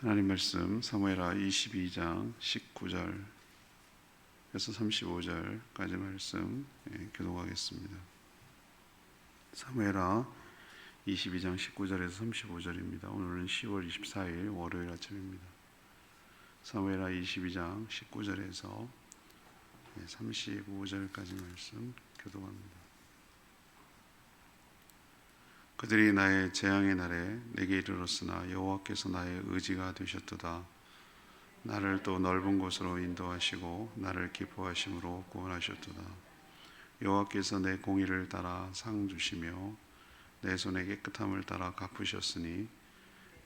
하나님 말씀 사무엘하 22장 19절에서 35절까지 말씀 교독하겠습니다. 사무엘하 22장 19절에서 35절입니다. 오늘은 10월 24일 월요일 아침입니다. 사무엘하 22장 19절에서 35절까지 말씀 교독합니다. 그들이 나의 재앙의 날에 내게 이르렀으나 여호와께서 나의 의지가 되셨도다. 나를 또 넓은 곳으로 인도하시고 나를 기뻐하심으로 구원하셨도다. 여호와께서 내 공의를 따라 상 주시며 내 손의 깨끗함을 따라 갚으셨으니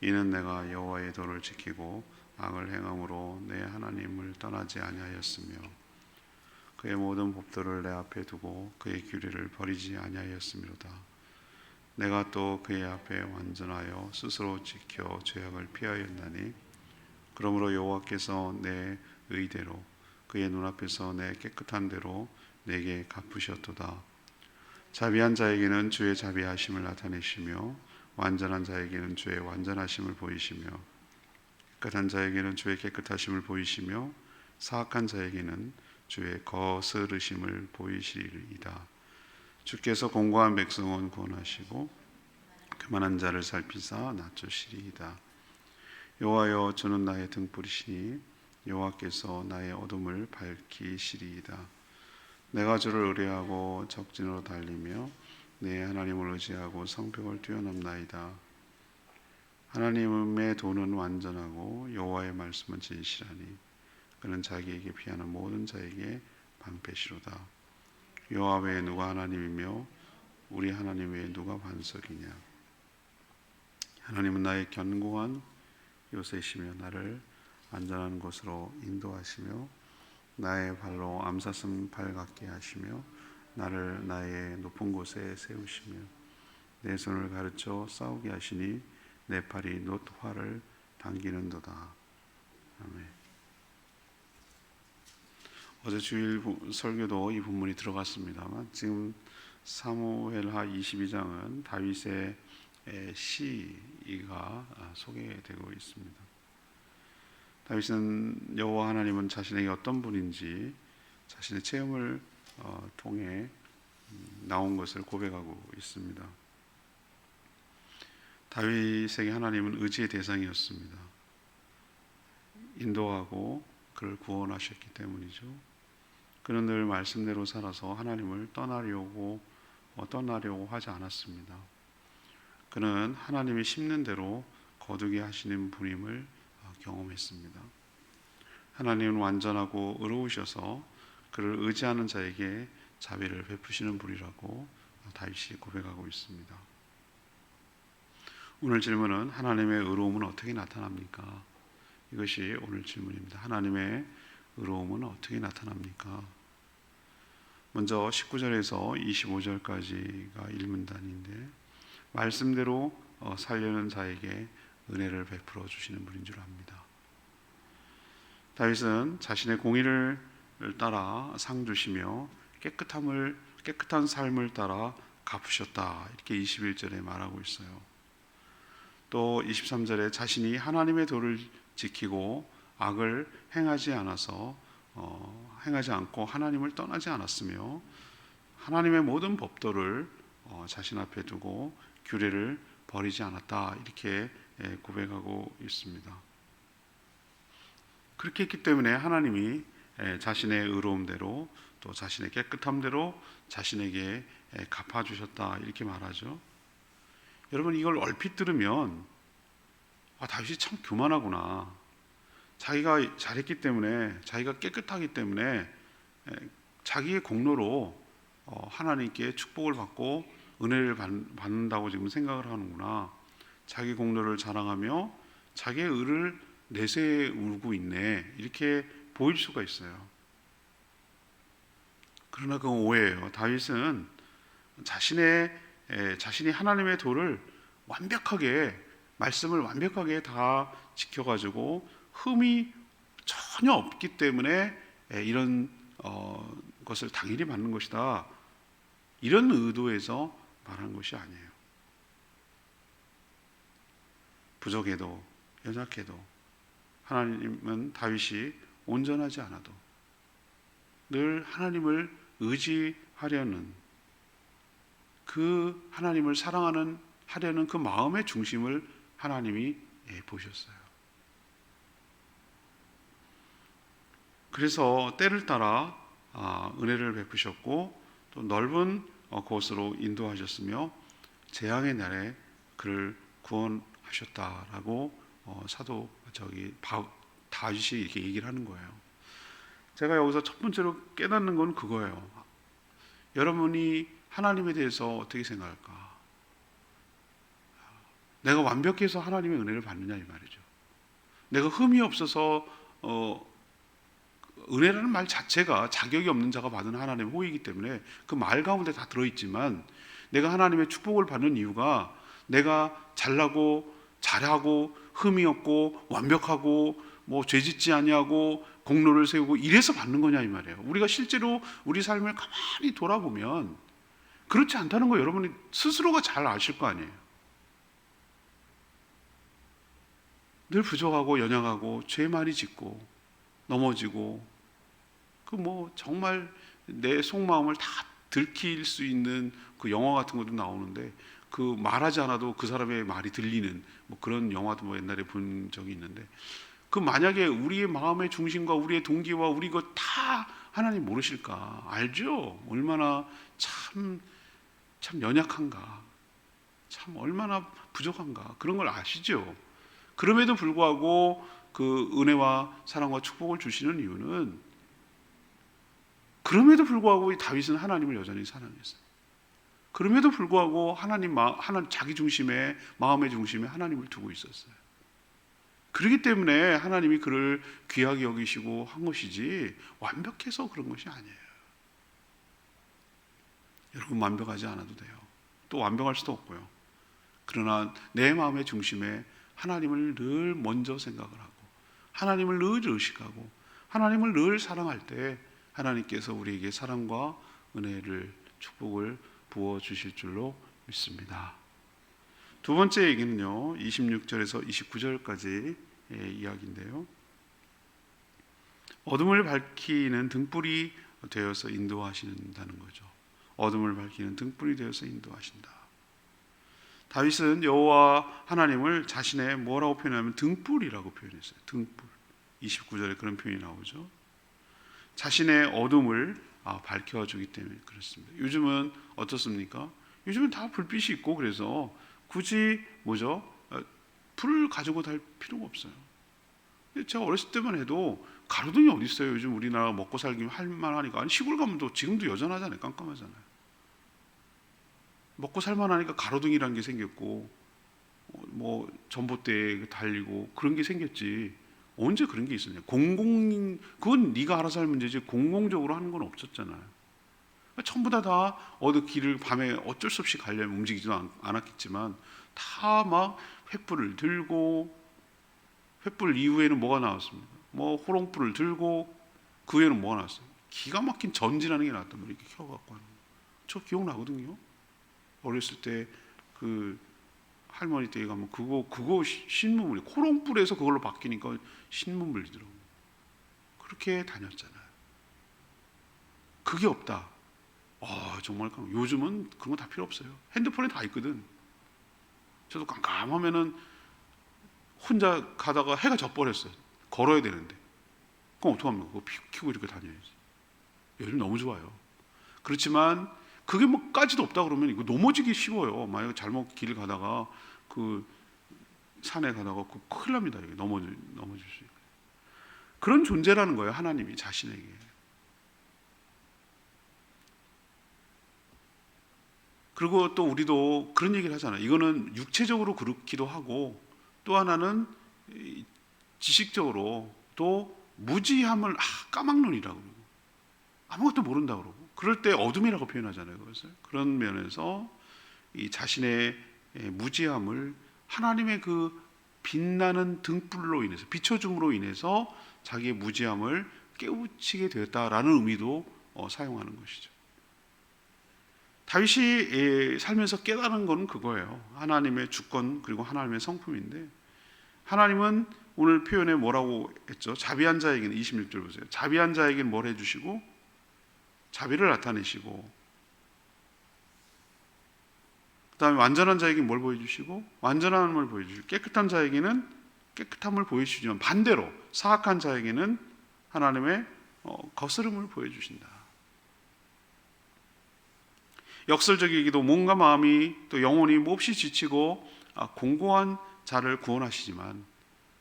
이는 내가 여호와의 도를 지키고 악을 행함으로 내 하나님을 떠나지 아니하였으며 그의 모든 법도를 내 앞에 두고 그의 규례를 버리지 아니하였음이로다. 내가 또 그의 앞에 완전하여 스스로 지켜 죄악을 피하였나니 그러므로 여호와께서 내 의대로 그의 눈앞에서 내 깨끗한 대로 내게 갚으셨도다. 자비한 자에게는 주의 자비하심을 나타내시며 완전한 자에게는 주의 완전하심을 보이시며 깨끗한 자에게는 주의 깨끗하심을 보이시며 사악한 자에게는 주의 거스르심을 보이시리이다. 주께서 공고한 백성은 구원하시고 교만한 자를 살피사 낮추시리이다. 여호와여, 주는 나의 등불이시니 여호와께서 나의 어둠을 밝히시리이다. 내가 주를 의뢰하고 적진으로 달리며 내 하나님을 의지하고 성벽을 뛰어넘나이다. 하나님의 도는 완전하고 여호와의 말씀은 진실하니 그는 자기에게 피하는 모든 자에게 방패시로다. 여호와 외에 누가 하나님이며 우리 하나님 외에 누가 반석이냐. 하나님은 나의 견고한 요새시며 나를 안전한 곳으로 인도하시며 나의 발로 암사슴 발 같게 하시며 나를 나의 높은 곳에 세우시며 내 손을 가르쳐 싸우게 하시니 내 팔이 놋활을 당기는도다. 아멘. 어제 주일 설교도 이 본문이 들어갔습니다만 지금 사무엘하 22장은 다윗의 시가 소개되고 있습니다. 다윗은 여호와 하나님은 자신에게 어떤 분인지 자신의 체험을 통해 나온 것을 고백하고 있습니다. 다윗에게 하나님은 의지의 대상이었습니다. 인도하고 그를 구원하셨기 때문이죠. 그는 늘 말씀대로 살아서 하나님을 떠나려고 하지 않았습니다. 그는 하나님이 심는 대로 거두게 하시는 분임을 경험했습니다. 하나님은 완전하고 의로우셔서 그를 의지하는 자에게 자비를 베푸시는 분이라고 다윗이 고백하고 있습니다. 오늘 질문은 하나님의 의로움은 어떻게 나타납니까? 이것이 오늘 질문입니다. 하나님의 의로움은 어떻게 나타납니까? 먼저 19절에서 25절까지가 일문단인데 말씀대로 살려는 자에게 은혜를 베풀어 주시는 분인 줄 압니다. 다윗은 자신의 공의를 따라 상 주시며 깨끗한 삶을 따라 갚으셨다. 이렇게 21절에 말하고 있어요. 또 23절에 자신이 하나님의 도를 지키고 악을 행하지 않고 하나님을 떠나지 않았으며 하나님의 모든 법도를 자신 앞에 두고 규례를 버리지 않았다. 이렇게 고백하고 있습니다. 그렇게 했기 때문에 하나님이 자신의 의로움대로 또 자신의 깨끗함대로 자신에게 갚아주셨다. 이렇게 말하죠. 여러분, 이걸 얼핏 들으면 다윗이 참 교만하구나. 자기가 잘했기 때문에, 자기가 깨끗하기 때문에 자기의 공로로 하나님께 축복을 받고 은혜를 받는다고 지금 생각을 하는구나. 자기 공로를 자랑하며 자기의 의를 내세우고 있네. 이렇게 보일 수가 있어요. 그러나 그건 오해예요. 다윗은 자신이 하나님의 도를 말씀을 완벽하게 다 지켜가지고 흠이 전혀 없기 때문에 이런 것을 당연히 받는 것이다. 이런 의도에서 말하는 것이 아니에요. 부족해도 연약해도 하나님은 다윗이 온전하지 않아도 늘 하나님을 의지하려는, 그 하나님을 하려는 그 마음의 중심을 하나님이 보셨어요. 그래서 때를 따라 은혜를 베푸셨고 또 넓은 곳으로 인도하셨으며 재앙의 날에 그를 구원하셨다라고 사도 다윗이 이렇게 얘기를 하는 거예요. 제가 여기서 첫 번째로 깨닫는 건 그거예요. 여러분이 하나님에 대해서 어떻게 생각할까? 내가 완벽해서 하나님의 은혜를 받느냐 이 말이죠. 내가 흠이 없어서 은혜라는 말 자체가 자격이 없는 자가 받은 하나님의 호의이기 때문에 그 말 가운데 다 들어있지만, 내가 하나님의 축복을 받는 이유가 내가 잘나고 잘하고 흠이 없고 완벽하고 뭐 죄짓지 아니하고 공로를 세우고 이래서 받는 거냐 이 말이에요. 우리가 실제로 우리 삶을 가만히 돌아보면 그렇지 않다는 거 여러분이 스스로가 잘 아실 거 아니에요. 늘 부족하고 연약하고 죄 많이 짓고 넘어지고, 그 뭐 정말 내 속마음을 다 들킬 수 있는 그 영화 같은 것도 나오는데, 그 말하지 않아도 그 사람의 말이 들리는 뭐 그런 영화도 뭐 옛날에 본 적이 있는데, 그 만약에 우리의 마음의 중심과 우리의 동기와 우리 것 다 하나님 모르실까? 알죠? 얼마나 참 연약한가, 참 얼마나 부족한가, 그런 걸 아시죠? 그럼에도 불구하고 그 은혜와 사랑과 축복을 주시는 이유는, 그럼에도 불구하고 다윗은 하나님을 여전히 사랑했어요. 그럼에도 불구하고 하나님 자기 중심에, 마음의 중심에 하나님을 두고 있었어요. 그렇기 때문에 하나님이 그를 귀하게 여기시고 한 것이지 완벽해서 그런 것이 아니에요. 여러분, 완벽하지 않아도 돼요. 또 완벽할 수도 없고요. 그러나 내 마음의 중심에 하나님을 늘 먼저 생각을 하고 하나님을 늘 의식하고 하나님을 늘 사랑할 때 하나님께서 우리에게 사랑과 은혜를, 축복을 부어주실 줄로 믿습니다. 두 번째 얘기는요, 26절에서 29절까지 이야기인데요, 어둠을 밝히는 등불이 되어서 인도하신다는 거죠. 어둠을 밝히는 등불이 되어서 인도하신다. 다윗은 여호와 하나님을 자신의 뭐라고 표현하면 등불이라고 표현했어요. 등불. 29절에 그런 표현이 나오죠. 자신의 어둠을 밝혀주기 때문에 그렇습니다. 요즘은 어떻습니까? 요즘은 다 불빛이 있고 그래서 굳이 불을 가지고 다닐 필요가 없어요. 제가 어렸을 때만 해도 가로등이 어디 있어요? 요즘 우리나라 먹고 살기 할 만하니까. 아니, 시골 가면 또 지금도 여전하잖아요. 깜깜하잖아요. 먹고 살만하니까 가로등이라는 게 생겼고, 뭐 전봇대 달리고 그런 게 생겼지. 언제 그런 게 있었냐? 그건 네가 알아서 할 문제지 공공적으로 하는 건 없었잖아요. 전부 다 어디 길을 밤에 어쩔 수 없이 가려면 움직이지도 않았겠지만 다 막 횃불을 들고, 횃불 이후에는 뭐가 나왔습니까? 뭐 호롱불을 들고, 그 후에는 뭐가 나왔어요? 기가 막힌 전지라는 게 나왔단 말이에요. 이렇게 켜갖고 하는 거. 저 기억나거든요. 어렸을 때 그 할머니 댁에 가면 그거 신문물이 호롱불에서 그걸로 바뀌니까 신문물이더라고요. 그렇게 다녔잖아요. 그게 없다. 정말 요즘은 그런 거 다 필요 없어요. 핸드폰에 다 있거든. 저도 깜깜하면은 혼자 가다가 해가 져버렸어요. 걸어야 되는데. 그럼 어떡합니까? 그거 켜고 이렇게 다녀야지. 요즘 너무 좋아요. 그렇지만 그게 뭐까지도 없다 그러면 이거 넘어지기 쉬워요. 만약에 잘못 길을 가다가 그 산에 가다가 큰일 납니다. 이게 넘어질 수 있고. 그런 존재라는 거예요. 하나님이 자신에게. 그리고 또 우리도 그런 얘기를 하잖아요. 이거는 육체적으로 그렇기도 하고, 또 하나는 지식적으로 또 무지함을 까막눈이라고 그러고 아무것도 모른다 그러고, 그럴 때 어둠이라고 표현하잖아요. 그것을. 그런 면에서 이 자신의 무지함을 하나님의 그 빛나는 등불로 인해서, 비춰줌으로 인해서 자기의 무지함을 깨우치게 되었다라는 의미도 사용하는 것이죠. 다윗이 살면서 깨달은 건 그거예요. 하나님의 주권 그리고 하나님의 성품인데, 하나님은 오늘 표현에 뭐라고 했죠? 자비한 자에게는 26절 보세요. 자비한 자에게는 뭘 해주시고 자비를 나타내시고, 그 다음에 완전한 자에게는 뭘 보여주시고 완전함을 보여주시고, 깨끗한 자에게는 깨끗함을 보여주시지만 반대로 사악한 자에게는 하나님의 거스름을 보여주신다. 역설적이기도 몸과 마음이 또 영혼이 몹시 지치고 공고한 자를 구원하시지만,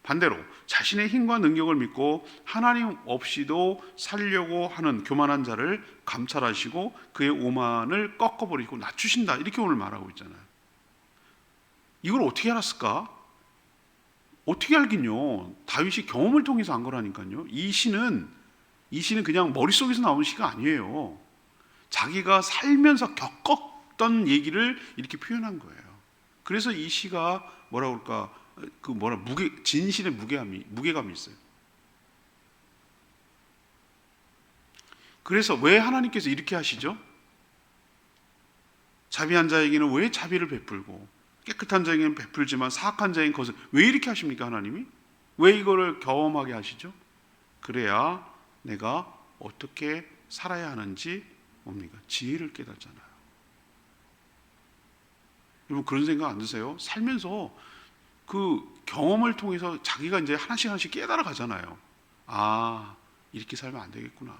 반대로 자신의 힘과 능력을 믿고 하나님 없이도 살려고 하는 교만한 자를 감찰하시고 그의 오만을 꺾어버리고 낮추신다. 이렇게 오늘 말하고 있잖아요. 이걸 어떻게 알았을까? 어떻게 알긴요. 다윗이 경험을 통해서 안 거라니까요. 이 시는 그냥 머릿속에서 나오는 시가 아니에요. 자기가 살면서 겪었던 얘기를 이렇게 표현한 거예요. 그래서 이 시가 뭐라 그럴까? 진실의 무게감이 있어요. 그래서 왜 하나님께서 이렇게 하시죠? 자비한 자에게는 왜 자비를 베풀고 깨끗한 자에게는 베풀지만 사악한 자에게는 것을 왜 이렇게 하십니까? 하나님이 왜 이거를 경험하게 하시죠? 그래야 내가 어떻게 살아야 하는지 뭡니까? 지혜를 깨닫잖아요. 여러분 그런 생각 안 드세요? 살면서 그 경험을 통해서 자기가 이제 하나씩 깨달아 가잖아요. 아, 이렇게 살면 안 되겠구나.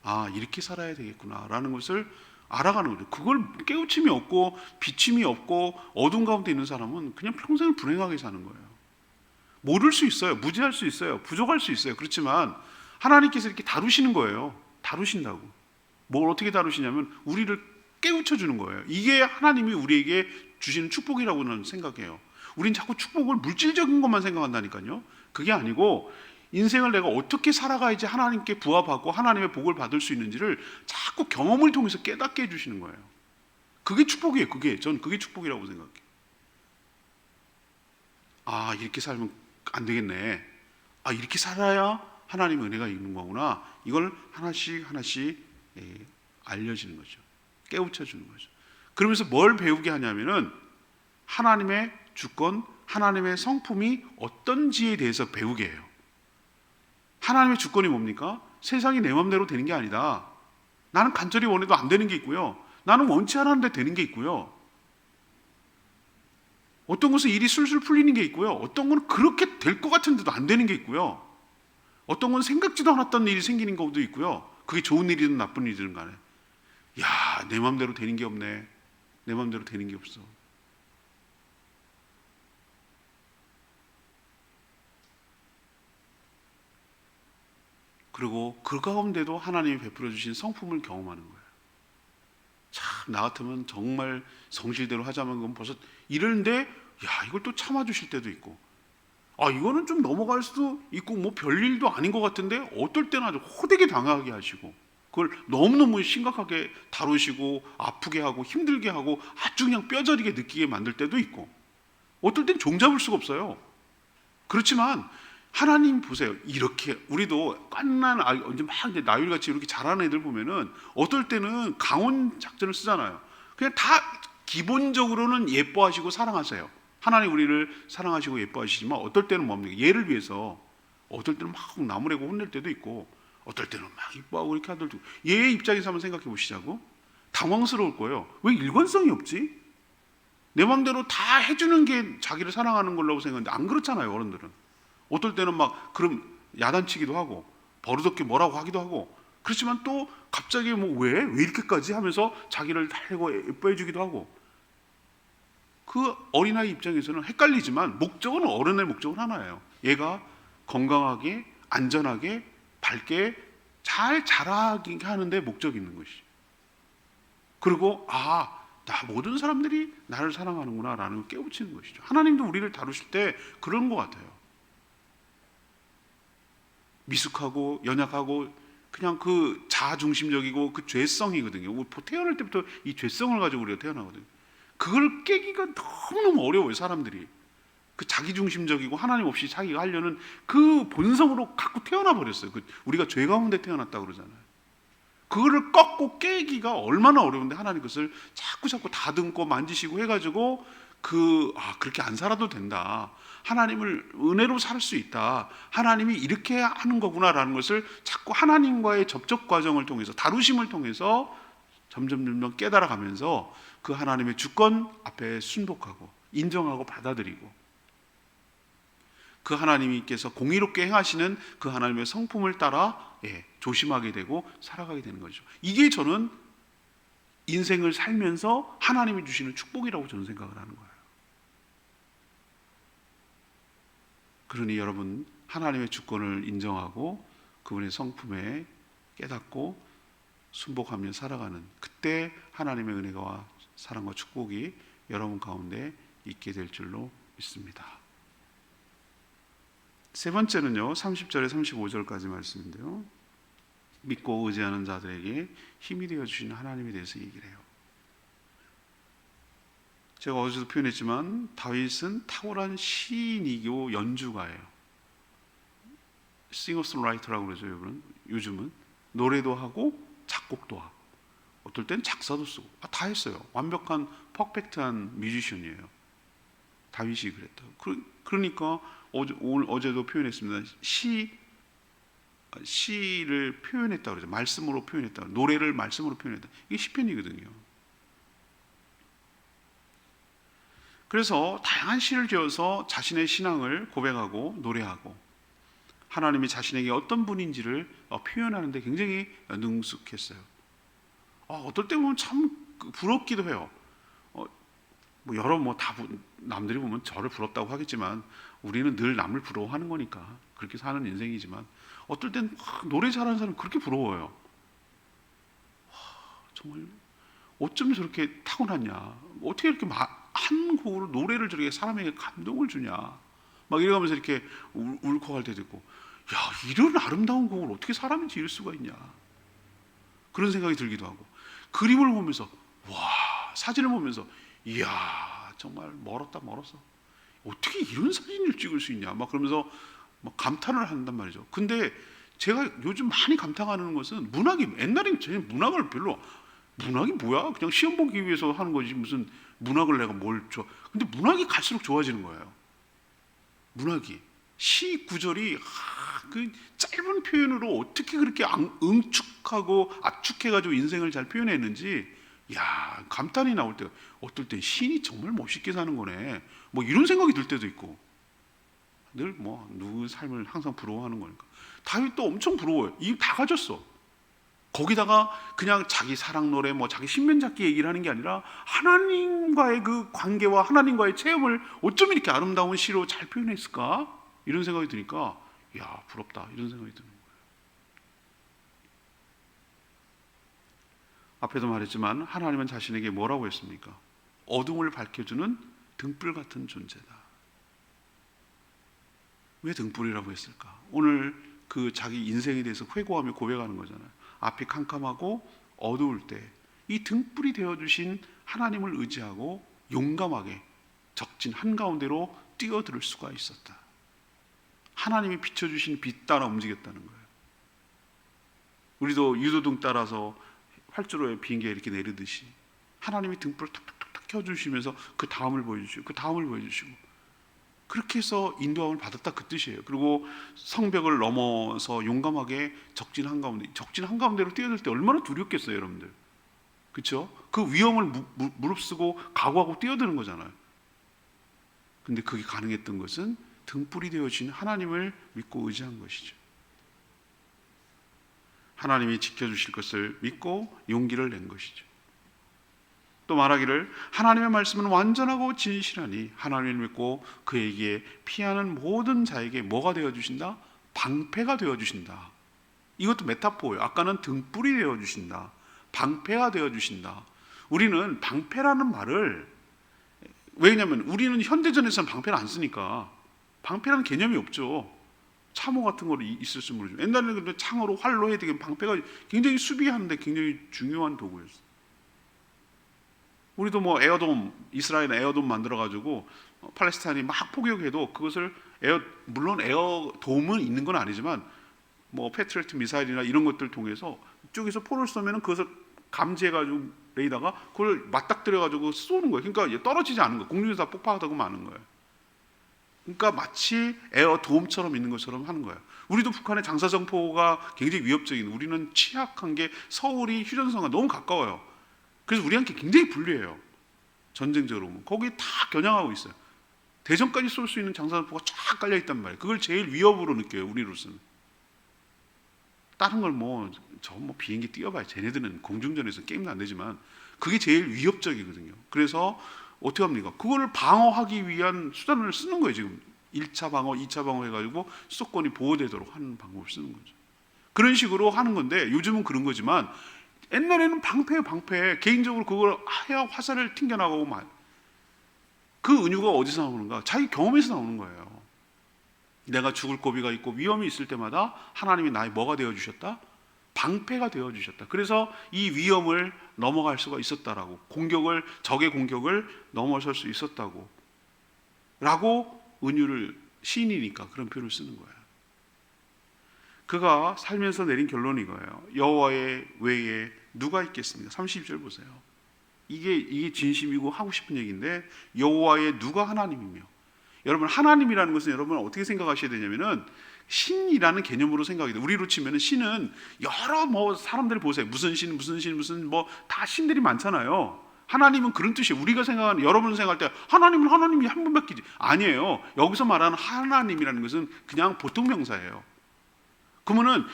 아, 이렇게 살아야 되겠구나 라는 것을 알아가는 거죠. 그걸 깨우침이 없고 비침이 없고 어둠 가운데 있는 사람은 그냥 평생을 불행하게 사는 거예요. 모를 수 있어요. 무지할 수 있어요. 부족할 수 있어요. 그렇지만 하나님께서 이렇게 다루시는 거예요. 다루신다고. 뭘 어떻게 다루시냐면 우리를 깨우쳐 주는 거예요. 이게 하나님이 우리에게 주시는 축복이라고는 생각해요. 우린 자꾸 축복을 물질적인 것만 생각한다니까요. 그게 아니고 인생을 내가 어떻게 살아가야지 하나님께 부합하고 하나님의 복을 받을 수 있는지를 자꾸 경험을 통해서 깨닫게 해주시는 거예요. 그게 축복이에요. 전 그게 축복이라고 생각해요. 아, 이렇게 살면 안 되겠네. 아, 이렇게 살아야 하나님의 은혜가 있는 거구나. 이걸 하나씩 알려지는 거죠. 깨우쳐 주는 거죠. 그러면서 뭘 배우게 하냐면은 하나님의 주권, 하나님의 성품이 어떤지에 대해서 배우게 해요. 하나님의 주권이 뭡니까? 세상이 내 마음대로 되는 게 아니다. 나는 간절히 원해도 안 되는 게 있고요. 나는 원치 않았는데 되는 게 있고요. 어떤 것은 일이 술술 풀리는 게 있고요. 어떤 건 그렇게 될 것 같은데도 안 되는 게 있고요. 어떤 건 생각지도 않았던 일이 생기는 것도 있고요. 그게 좋은 일이든 나쁜 일이든 간에. 야, 내 마음대로 되는 게 없네. 내 마음대로 되는 게 없어. 그리고 그 가운데도 하나님이 베풀어 주신 성품을 경험하는 거예요. 참, 나 같으면 정말 성실대로 하자면 그건 벌써 이러는데, 야, 이걸 또 참아주실 때도 있고, 아, 이거는 좀 넘어갈 수도 있고, 뭐 별일도 아닌 것 같은데, 어떨 때는 아주 호되게 당하게 하시고, 그걸 너무너무 심각하게 다루시고, 아프게 하고, 힘들게 하고, 아주 그냥 뼈저리게 느끼게 만들 때도 있고, 어떨 땐 종잡을 수가 없어요. 그렇지만, 하나님 보세요. 이렇게 우리도 깐난 이제 막 나율같이 이렇게 잘하는 애들 보면은 어떨 때는 강원 작전을 쓰잖아요. 그냥 다 기본적으로는 예뻐하시고 사랑하세요. 하나님 우리를 사랑하시고 예뻐하시지만 어떨 때는 뭡니까? 얘를 위해서 어떨 때는 막 나무래고 혼낼 때도 있고 어떨 때는 막 이뻐하고 이렇게 하들 얘의 입장에서 한번 생각해 보시자고. 당황스러울 거예요. 왜 일관성이 없지? 내 마음대로 다 해주는 게 자기를 사랑하는 걸로 생각하는데 안 그렇잖아요. 어른들은. 어떨 때는 막 그럼 야단치기도 하고 버릇없게 뭐라고 하기도 하고, 그렇지만 또 갑자기 뭐 왜 이렇게까지 하면서 자기를 달고 예뻐해 주기도 하고. 그 어린아이 입장에서는 헷갈리지만 목적은 어른의 목적은 하나예요. 얘가 건강하게 안전하게 밝게 잘 자라게 하는데 목적이 있는 것이죠. 그리고 나 모든 사람들이 나를 사랑하는구나 라는 걸 깨우치는 것이죠. 하나님도 우리를 다루실 때 그런 것 같아요. 미숙하고 연약하고 그냥 그 자아중심적이고 그 죄성이거든요. 태어날 때부터 이 죄성을 가지고 우리가 태어나거든요. 그걸 깨기가 너무너무 어려워요. 사람들이 그 자기중심적이고 하나님 없이 자기가 하려는 그 본성으로 갖고 태어나 버렸어요. 우리가 죄 가운데 태어났다고 그러잖아요. 그거를 꺾고 깨기가 얼마나 어려운데 하나님 그것을 자꾸 다듬고 만지시고 해가지고 그렇게 안 살아도 된다. 하나님을 은혜로 살 수 있다. 하나님이 이렇게 하는 거구나라는 것을 자꾸 하나님과의 접촉 과정을 통해서, 다루심을 통해서 점점 깨달아가면서 그 하나님의 주권 앞에 순복하고 인정하고 받아들이고, 그 하나님께서 공의롭게 행하시는 그 하나님의 성품을 따라 조심하게 되고 살아가게 되는 거죠. 이게 저는 인생을 살면서 하나님이 주시는 축복이라고 저는 생각을 하는 거예요. 그러니 여러분, 하나님의 주권을 인정하고 그분의 성품에 깨닫고 순복하며 살아가는, 그때 하나님의 은혜와 사랑과 축복이 여러분 가운데 있게 될 줄로 믿습니다. 세 번째는요, 30절에 35절까지 말씀인데요, 믿고 의지하는 자들에게 힘이 되어 주시는 하나님에 대해서 얘기를 해요. 제가 어제도 표현했지만 다윗은 탁월한 시인이고 연주가예요. 싱어송라이터라고 그러죠. 여러분, 요즘은 노래도 하고 작곡도 하고 어떨 땐 작사도 쓰고 다 했어요. 완벽한 퍼펙트한 뮤지션이에요. 다윗이 그랬다. 그러니까 어제도 표현했습니다. 시를 표현했다 그러죠. 말씀으로 표현했다. 노래를 말씀으로 표현했다. 이게 시편이거든요. 그래서 다양한 시를 지어서 자신의 신앙을 고백하고 노래하고 하나님이 자신에게 어떤 분인지를 표현하는 데 굉장히 능숙했어요. 어떨 때 보면 참 부럽기도 해요. 남들이 보면 저를 부럽다고 하겠지만 우리는 늘 남을 부러워하는 거니까 그렇게 사는 인생이지만, 어떨 땐 노래 잘하는 사람 그렇게 부러워요. 정말 어쩜 저렇게 타고났냐, 어떻게 이렇게 한 곡으로 노래를 저렇게 사람에게 감동을 주냐, 막 이러면서 이렇게 울컥할 때도 있고, 이런 아름다운 곡을 어떻게 사람이 지을 수가 있냐, 그런 생각이 들기도 하고, 그림을 보면서 사진을 보면서 이야 정말 멀었어, 어떻게 이런 사진을 찍을 수 있냐, 막 그러면서 막 감탄을 한단 말이죠. 근데 제가 요즘 많이 감탄하는 것은 옛날엔 저는 문학이 뭐야? 그냥 시험 보기 위해서 하는 거지 무슨 문학을 내가 뭘 근데 문학이 갈수록 좋아지는 거예요. 문학이 시 구절이 그 짧은 표현으로 어떻게 그렇게 응축하고 압축해가지고 인생을 잘 표현했는지 감탄이 나올 때가, 어떨 땐 시인이 정말 멋있게 사는 거네, 뭐 이런 생각이 들 때도 있고, 늘 누구 삶을 항상 부러워하는 거니까. 다윗도 엄청 부러워요. 이 다 가졌어. 거기다가 그냥 자기 사랑 노래, 자기 신변잡기 얘기를 하는 게 아니라 하나님과의 그 관계와 하나님과의 체험을 어쩜 이렇게 아름다운 시로 잘 표현했을까? 이런 생각이 드니까 부럽다, 이런 생각이 드는 거예요. 앞에도 말했지만 하나님은 자신에게 뭐라고 했습니까? 어둠을 밝혀주는 등불 같은 존재다. 왜 등불이라고 했을까? 오늘 그 자기 인생에 대해서 회고하며 고백하는 거잖아요. 앞이 캄캄하고 어두울 때 이 등불이 되어주신 하나님을 의지하고 용감하게 적진 한가운데로 뛰어들 수가 있었다. 하나님이 비춰주신 빛 따라 움직였다는 거예요. 우리도 유도등 따라서 활주로에 비행기가 이렇게 내리듯이 하나님이 등불을 탁탁탁 켜주시면서 그 다음을 보여주시고 그 다음을 보여주시고, 그렇게 해서 인도함을 받았다, 그 뜻이에요. 그리고 성벽을 넘어서 용감하게 적진 한가운데로 뛰어들 때 얼마나 두렵겠어요, 여러분들. 그렇죠? 그 위험을 무릅쓰고 각오하고 뛰어드는 거잖아요. 근데 그게 가능했던 것은 등불이 되어진 하나님을 믿고 의지한 것이죠. 하나님이 지켜주실 것을 믿고 용기를 낸 것이죠. 또 말하기를 하나님의 말씀은 완전하고 진실하니 하나님을 믿고 그에게 피하는 모든 자에게 뭐가 되어주신다? 방패가 되어주신다. 이것도 메타포예요. 아까는 등불이 되어주신다, 방패가 되어주신다. 우리는 방패라는 말을, 왜냐하면 우리는 현대전에서는 방패를 안 쓰니까 방패라는 개념이 없죠. 참호 같은 거로 있을지 모르죠. 옛날에는 근데 창으로 활로 해야 되게 방패가 굉장히 수비하는데 굉장히 중요한 도구였어요. 우리도 이스라엘 에어돔 만들어가지고 팔레스타인이 막 포격해도 그것을 물론 에어돔은 있는 건 아니지만 패트리어트 미사일이나 이런 것들 통해서 이쪽에서 포를 쏘면은 그것을 감지해가지고 레이더가 그걸 맞닥뜨려가지고 쏘는 거예요. 그러니까 떨어지지 않은 거예요. 공중에서 다 폭파하고 마는 거예요. 그러니까 마치 에어 도움처럼 있는 것처럼 하는 거예요. 우리도 북한의 장사정포가 굉장히 위협적인, 우리는 취약한 게 서울이 휴전선과 너무 가까워요. 그래서 우리한테 굉장히 불리해요. 전쟁적으로 보면 거기 다 겨냥하고 있어요. 대전까지 쏠 수 있는 장사정포가 쫙 깔려 있단 말이에요. 그걸 제일 위협으로 느껴요, 우리로서는. 다른 걸 비행기 띄워봐야 쟤네들은 공중전에서 게임도 안 되지만 그게 제일 위협적이거든요. 그래서 어떻게 합니까? 그거를 방어하기 위한 수단을 쓰는 거예요. 지금 1차 방어, 2차 방어 해가지고 수도권이 보호되도록 하는 방법을 쓰는 거죠. 그런 식으로 하는 건데 요즘은 그런 거지만 옛날에는 방패예요. 방패. 개인적으로 그걸 해야 화살을 튕겨나가고 그 은유가 어디서 나오는가? 자기 경험에서 나오는 거예요. 내가 죽을 고비가 있고 위험이 있을 때마다 하나님이 나의 뭐가 되어주셨다? 방패가 되어주셨다. 그래서 이 위험을 넘어갈 수가 있었다라고, 적의 공격을 넘어설 수 있었다고 라고 은유를, 시인이니까 그런 표현을 쓰는 거예요. 그가 살면서 내린 결론이 이거예요. 여호와의 외에 누가 있겠습니까? 30절 보세요. 이게 진심이고 하고 싶은 얘기인데, 여호와의 누가 하나님이며, 여러분 하나님이라는 것은 여러분 어떻게 생각하셔야 되냐면은 신이라는 개념으로 생각이 돼요. 우리로 치면은 신은 여러 사람들 보세요. 무슨 신 다 신들이 많잖아요. 하나님은 그런 뜻이에요. 우리가 생각하는, 여러분 생각할 때 하나님이 한 분밖에지 아니에요. 여기서 말하는 하나님이라는 것은 그냥 보통 명사예요. 그러면은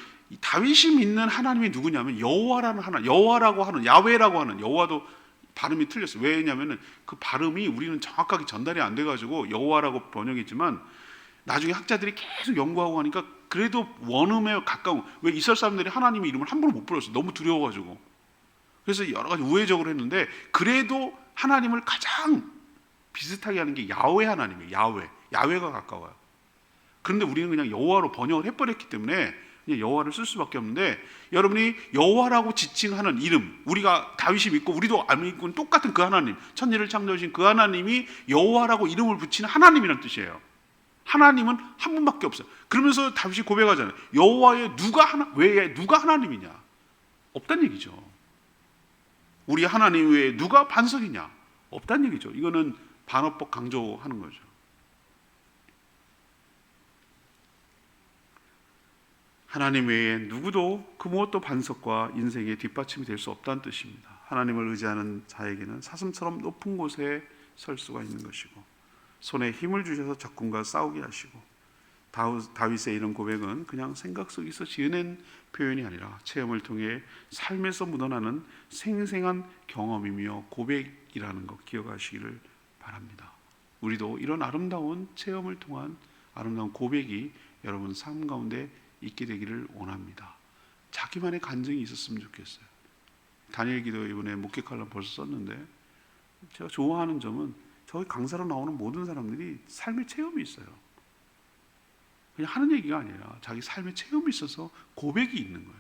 다윗이 믿는 하나님이 누구냐면 여호와라는 하나님, 여호와라고 하는, 야훼라고 하는, 여호와도 발음이 틀렸어요. 왜냐면은 그 발음이 우리는 정확하게 전달이 안 돼가지고 여호와라고 번역했지만 나중에 학자들이 계속 연구하고 하니까 그래도 원음에 가까운, 왜 이스라엘 사람들이 하나님의 이름을 함부로 못 불렀어요. 너무 두려워가지고. 그래서 여러 가지 우회적으로 했는데 그래도 하나님을 가장 비슷하게 하는 게 야훼 하나님이에요. 야훼가 가까워요. 그런데 우리는 그냥 여호와로 번역을 해버렸기 때문에 그냥 여호와를 쓸 수밖에 없는데, 여러분이 여호와라고 지칭하는 이름, 우리가 다윗이 믿고 우리도 안 믿고는 똑같은 그 하나님, 천지를 창조하신 그 하나님이 여호와라고 이름을 붙이는 하나님이라는 뜻이에요. 하나님은 한 분밖에 없어요. 그러면서 다윗이 고백하잖아요. 여호와의 외에 누가 하나님이냐? 없다는 얘기죠. 우리 하나님 외에 누가 반석이냐? 없다는 얘기죠. 이거는 반어법 강조하는 거죠. 하나님 외에 누구도 그 무엇도 반석과 인생의 뒷받침이 될 수 없다는 뜻입니다. 하나님을 의지하는 자에게는 사슴처럼 높은 곳에 설 수가 있는 것이고, 손에 힘을 주셔서 적군과 싸우게 하시고, 다윗의 이런 고백은 그냥 생각 속에서 지어낸 표현이 아니라 체험을 통해 삶에서 묻어나는 생생한 경험이며 고백이라는 것 기억하시기를 바랍니다. 우리도 이런 아름다운 체험을 통한 아름다운 고백이 여러분 삶 가운데 있게 되기를 원합니다. 자기만의 간증이 있었으면 좋겠어요. 다니엘 기도 이번에 목격하려면 벌써 썼는데, 제가 좋아하는 점은 저희 강사로 나오는 모든 사람들이 삶의 체험이 있어요. 그냥 하는 얘기가 아니라 자기 삶의 체험이 있어서 고백이 있는 거예요.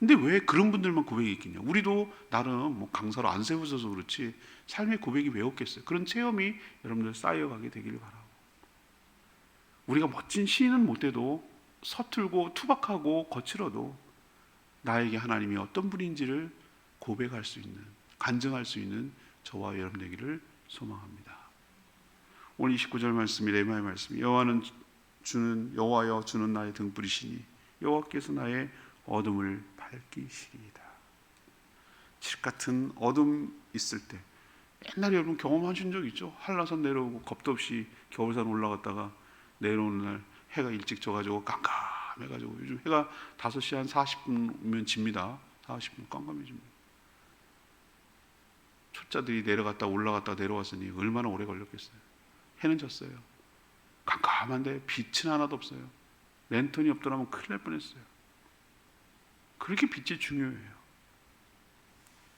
근데 왜 그런 분들만 고백이 있겠냐? 우리도 나름 강사로 안 세우셔서 그렇지 삶의 고백이 왜 없겠어요? 그런 체험이 여러분들 쌓여가게 되기를 바라고, 우리가 멋진 시인은 못해도 서툴고 투박하고 거칠어도 나에게 하나님이 어떤 분인지를 고백할 수 있는, 간증할 수 있는 저와 여러분 되기를 소망합니다. 오늘 29절 말씀이 레마의 말씀, 여호와여 주는 나의 등불이시니 여호와께서 나의 어둠을 밝히시리이다. 칠흑 같은 어둠 있을 때, 옛날에 여러분 경험하신 적 있죠? 한라산 내려오고 겁도 없이 겨울산 올라갔다가 내려오는 날 해가 일찍 져가지고 깜깜해가지고, 요즘 해가 5시 한 40분이면 집니다. 40분 깜깜해집니다. 초짜들이 내려갔다 올라갔다 내려왔으니 얼마나 오래 걸렸겠어요. 해는 졌어요. 깜깜한데 빛은 하나도 없어요. 랜턴이 없더라면 큰일 날 뻔했어요. 그렇게 빛이 중요해요.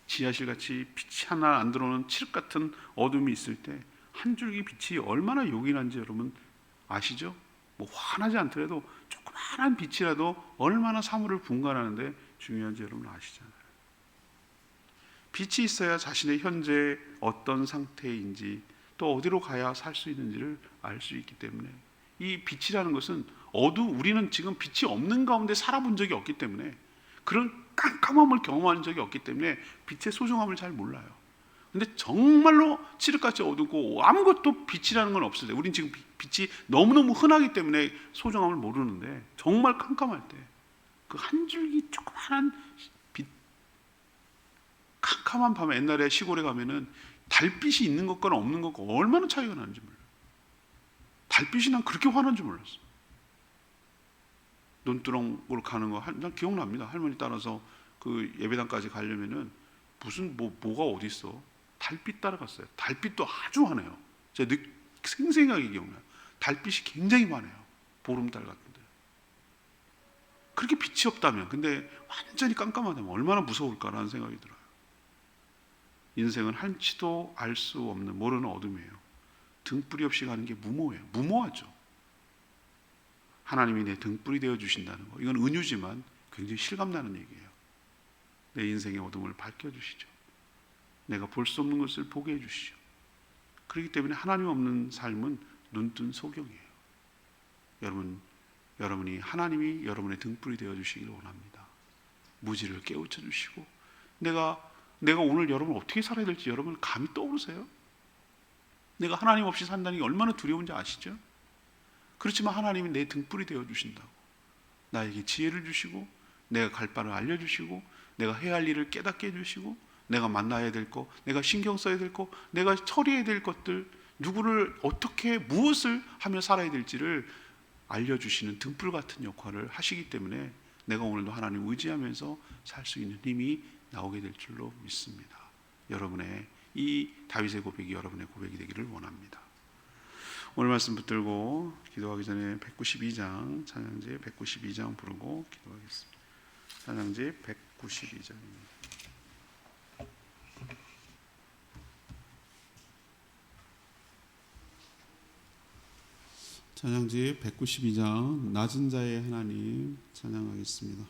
지하실같이 빛이 하나 안 들어오는 칠흑 같은 어둠이 있을 때 한 줄기 빛이 얼마나 요긴한지 여러분 아시죠? 환하지 않더라도 조그마한 빛이라도 얼마나 사물을 분간하는데 중요한지 여러분 아시잖아요. 빛이 있어야 자신의 현재 어떤 상태인지, 또 어디로 가야 살 수 있는지를 알 수 있기 때문에, 이 빛이라는 것은 우리는 지금 빛이 없는 가운데 살아본 적이 없기 때문에 그런 깜깜함을 경험한 적이 없기 때문에 빛의 소중함을 잘 몰라요. 근데 정말로 칠흑같이 어둡고 아무것도 빛이라는 건 없을 때, 우린 지금 빛이 너무너무 흔하기 때문에 소중함을 모르는데, 정말 깜깜할 때 그 한 줄기 조그만한 빛, 캄캄한 밤에 옛날에 시골에 가면은 달빛이 있는 것과 없는 것과 얼마나 차이가 나는지 몰라요. 달빛이 난 그렇게 환한 줄 몰랐어. 논두렁으로 가는 거, 난 기억납니다. 할머니 따라서 그 예배당까지 가려면은 무슨 뭐가 어디 있어? 달빛 따라갔어요. 달빛도 아주 환해요. 제가 생생하게 기억나요. 달빛이 굉장히 환해요. 보름달 같은데. 그렇게 빛이 없다면, 근데 완전히 깜깜하다면 얼마나 무서울까라는 생각이 들어요. 인생은 한치도 알 수 없는, 모르는 어둠이에요. 등불이 없이 가는 게 무모해요. 무모하죠. 하나님이 내 등불이 되어 주신다는 거, 이건 은유지만 굉장히 실감나는 얘기예요. 내 인생의 어둠을 밝혀주시죠. 내가 볼 수 없는 것을 보게 해주시죠. 그렇기 때문에 하나님 없는 삶은 눈뜬 소경이에요. 여러분이 하나님이 여러분의 등불이 되어 주시기를 원합니다. 무지를 깨우쳐 주시고, 내가 오늘 여러분 어떻게 살아야 될지 여러분 감이 떠오르세요? 내가 하나님 없이 산다는 게 얼마나 두려운지 아시죠? 그렇지만 하나님이 내 등불이 되어 주신다고, 나에게 지혜를 주시고, 내가 갈 바를 알려주시고, 내가 해야 할 일을 깨닫게 해주시고, 내가 만나야 될 것, 내가 신경 써야 될 것, 내가 처리해야 될 것들, 누구를 어떻게 무엇을 하며 살아야 될지를 알려주시는 등불 같은 역할을 하시기 때문에 내가 오늘도 하나님 의지하면서 살 수 있는 힘이 나오게 될 줄로 믿습니다. 여러분의 이 다윗의 고백이 여러분의 고백이 되기를 원합니다. 오늘 말씀 붙들고 기도하기 전에 192장, 찬양제 192장 부르고 기도하겠습니다. 찬양제 192장입니다. 찬양지 192장 낮은 자의 하나님 찬양하겠습니다.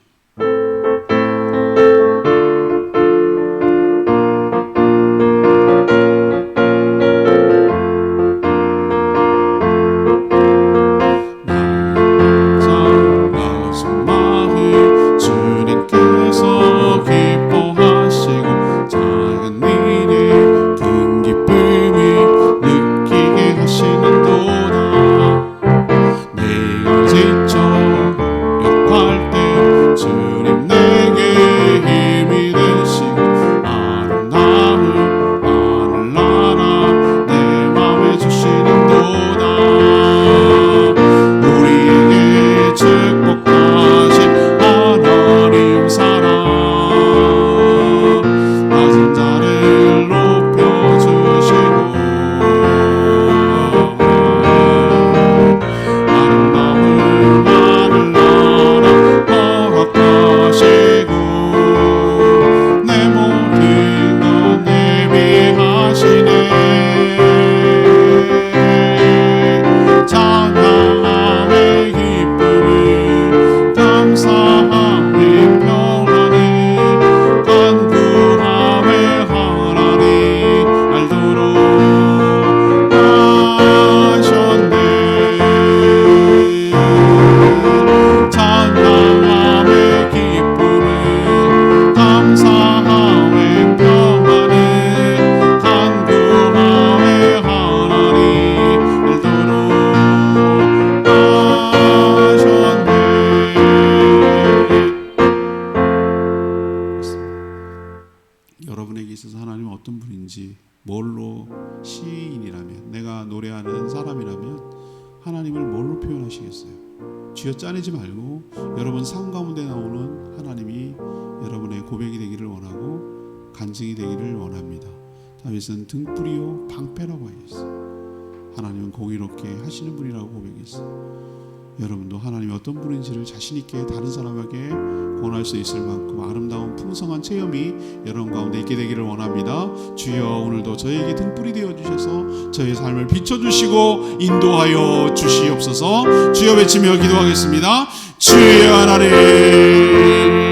여러분에게 있어서 하나님은 어떤 분인지, 뭘로 시인이라면, 내가 노래하는 사람이라면 하나님을 뭘로 표현하시겠어요? 쥐어 짜내지 말고 여러분 삶 가운데 나오는 하나님이 여러분의 고백이 되기를 원하고 간증이 되기를 원합니다. 다윗은 등불이요 방패라고 하였어요. 하나님은 공의롭게 하시는 분이라고 고백했어요. 여러분도 하나님이 어떤 분인지를 자신 있게 다른 사람에게 권할 수 있을 만큼 아름다운 풍성한 체험이 여러분 가운데 있게 되기를 원합니다. 주여, 오늘도 저에게 등불이 되어 주셔서 저의 삶을 비춰주시고 인도하여 주시옵소서. 주여 외치며 기도하겠습니다. 주여 하나님,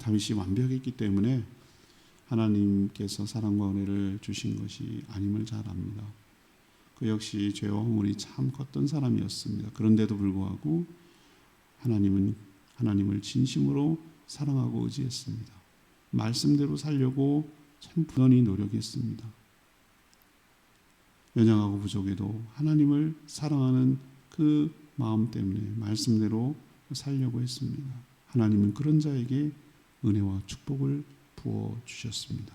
다윗이 완벽했기 때문에 하나님께서 사랑과 은혜를 주신 것이 아님을 잘 압니다. 그 역시 죄와 허물이 참 컸던 사람이었습니다. 그런데도 불구하고 하나님을 진심으로 사랑하고 의지했습니다. 말씀대로 살려고 참 부단히 노력했습니다. 연약하고 부족해도 하나님을 사랑하는 그 마음 때문에 말씀대로 살려고 했습니다. 하나님은 그런 자에게 은혜와 축복을 부어 주셨습니다.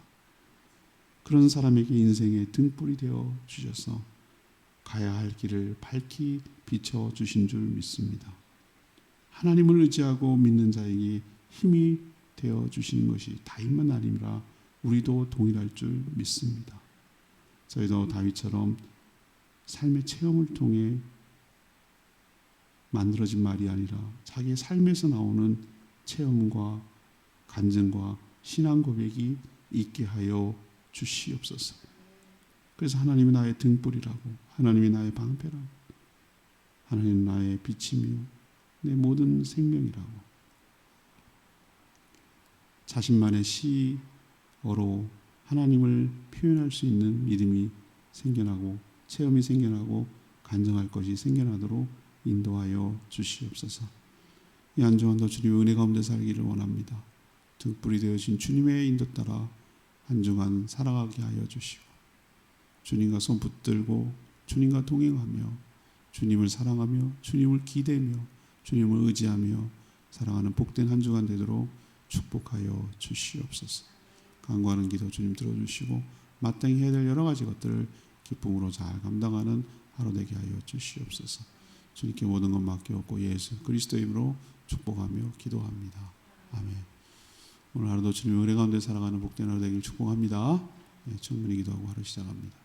그런 사람에게 인생의 등불이 되어 주셔서 가야 할 길을 밝히 비춰 주신 줄 믿습니다. 하나님을 의지하고 믿는 자에게 힘이 되어 주시는 것이 다윗만 아니라 우리도 동일할 줄 믿습니다. 저희도 다윗처럼 삶의 체험을 통해 만들어진 말이 아니라 자기의 삶에서 나오는 체험과 간증과 신앙 고백이 있게 하여 주시옵소서. 그래서 하나님이 나의 등불이라고, 하나님이 나의 방패라고, 하나님은 나의 빛이며 내 모든 생명이라고, 자신만의 시어로 하나님을 표현할 수 있는 믿음이 생겨나고 체험이 생겨나고 간증할 것이 생겨나도록 인도하여 주시옵소서. 이 한 주간도 주님의 은혜 가운데 살기를 원합니다. 등불이 되어진 주님의 인도 따라 한 주간 살아가게 하여 주시고, 주님과 손 붙들고 주님과 동행하며 주님을 사랑하며 주님을 기대며 주님을 의지하며 살아가는 복된 한 주간 되도록 축복하여 주시옵소서. 간구하는 기도 주님 들어주시고 마땅히 해야 될 여러 가지 것들을 기쁨으로 잘 감당하는 하루 되게 하여 주시옵소서. 주님께 모든 것 맡겨놓고 예수 그리스도의 이름으로 축복하며 기도합니다. 아멘. 오늘 하루도 주님의 은혜 가운데 살아가는 복된 하루 되길 축복합니다. 네, 충분히 기도하고 하루 시작합니다.